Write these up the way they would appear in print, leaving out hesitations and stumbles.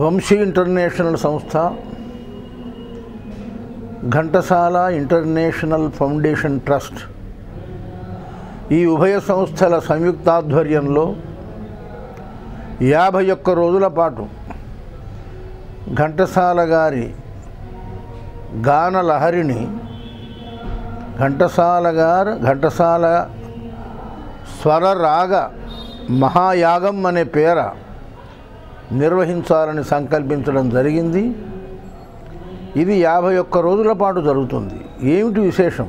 Vamsi international సంస్థ, Ghantasala international foundation trust ఈ ఉభయ సంస్థల సంయుక్తాధ్వర్యంలో 51 రోజుల పాటు ఘంటసాల గారి గాన లహరిని ఘంటసాల స్వరరాగ మహాయాగం అనే పేర నిర్వహించాలని సంకల్పించడం జరిగింది. ఇది 51 రోజుల పాటు జరుగుతుంది. ఏమిటి విశేషం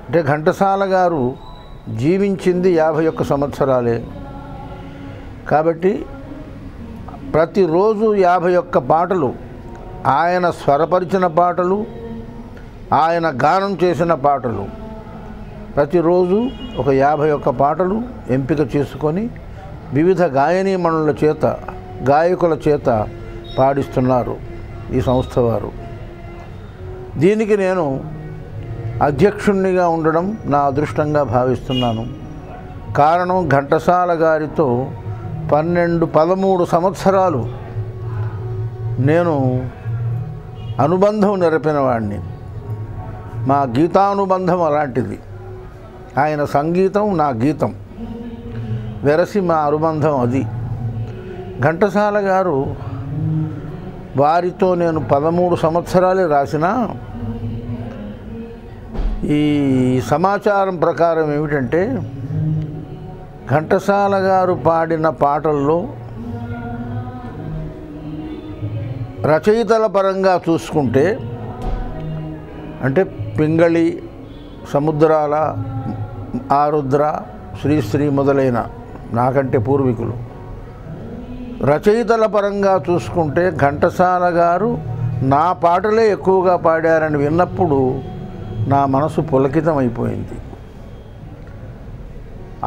అంటే, ఘంటసాల గారు జీవించింది 51 సంవత్సరాలే కాబట్టి ప్రతిరోజు 51 పాటలు, ఆయన స్వరపరిచిన పాటలు, ఆయన గానం చేసిన పాటలు, ప్రతిరోజు ఒక 51 పాటలు ఎంపిక చేసుకొని వివిధ గాయనీమణుల చేత, గాయకుల చేత పాడిస్తున్నారు ఈ సంస్థ వారు. దీనికి నేను అధ్యక్షుణ్ణిగా ఉండడం నా అదృష్టంగా భావిస్తున్నాను. కారణం, ఘంటసాల గారితో 12-13 సంవత్సరాలు నేను అనుబంధం నెరపిన వాడిని. మా గీతానుబంధం అలాంటిది. ఆయన సంగీతం, నా గీతం వెరసి మా అనుబంధం అది. ఘంటసాల గారు వారితో నేను 13 సంవత్సరాలే రాసిన ఈ సమాచారం ప్రకారం ఏమిటంటే, ఘంటసాల గారు పాడిన పాటల్లో రచయితల పరంగా చూసుకుంటే, అంటే పింగళి, సముద్రాల, ఆరుద్ర, శ్రీశ్రీ మొదలైన నాకంటే పూర్వీకులు, రచయితల పరంగా చూసుకుంటే ఘంటసాల గారు నా పాటలే ఎక్కువగా పాడారని విన్నప్పుడు నా మనసు పులకితమైపోయింది.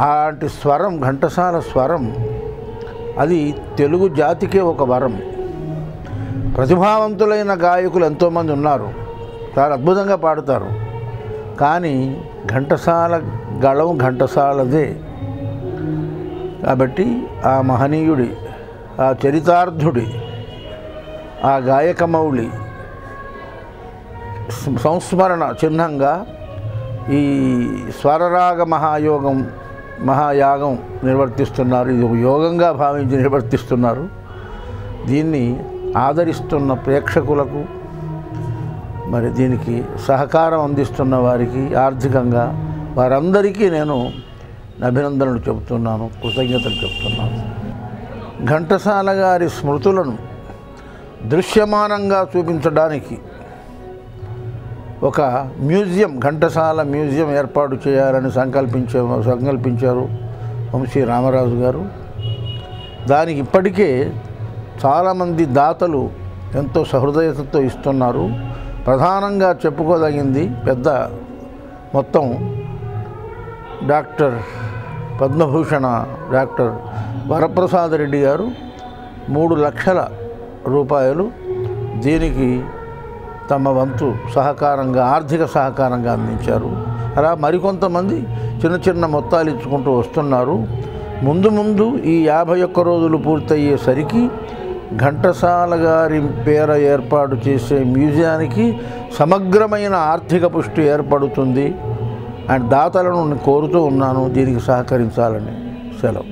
అలాంటి స్వరం, ఘంటసాల స్వరం, అది తెలుగు జాతికే ఒక వరం. ప్రతిభావంతులైన గాయకులు ఎంతోమంది ఉన్నారు, చాలా అద్భుతంగా పాడుతారు. కానీ ఘంటసాల గళం ఘంటసాలదే. కాబట్టి ఆ మహనీయుడి, ఆ చరితార్థుడి, ఆ గాయకమౌళి సంస్మరణ చిహ్నంగా ఈ స్వరరాగ మహాయాగం నిర్వర్తిస్తున్నారు. ఇది ఒక యోగంగా భావించి నిర్వర్తిస్తున్నారు. దీన్ని ఆదరిస్తున్న ప్రేక్షకులకు, మరి దీనికి సహకారం అందిస్తున్న వారికి ఆర్థికంగా వారందరికీ నేను అభినందనలు చెబుతున్నాను, కృతజ్ఞతలు చెబుతున్నాను. ఘంటసాల గారి స్మృతులను దృశ్యమానంగా చూపించడానికి ఒక మ్యూజియం, ఘంటసాల మ్యూజియం ఏర్పాటు చేయాలని సంకల్పించారు వంశీ రామరాజు గారు. దానికి ఇప్పటికే చాలామంది దాతలు ఎంతో సహృదయతతో ఇస్తున్నారు. ప్రధానంగా చెప్పుకోదగింది పెద్ద మొత్తం డాక్టర్ పద్మభూషణ డాక్టర్ వరప్రసాద్ రెడ్డి గారు 3 లక్షల రూపాయలు దీనికి తమ వంతు సహకారంగా, ఆర్థిక సహకారంగా అందించారు. అలా మరికొంతమంది చిన్న చిన్న మొత్తాలు ఇచ్చుకుంటూ వస్తున్నారు. ముందు ఈ 51 రోజులు పూర్తయ్యేసరికి ఘంటసాల గారి పేర ఏర్పాటు చేసే మ్యూజియానికి సమగ్రమైన ఆర్థిక పుష్టి ఏర్పడుతుంది. అండ్ దాతలను కోరుతూ ఉన్నాను దీనికి సహకరించాలని. సెలవు.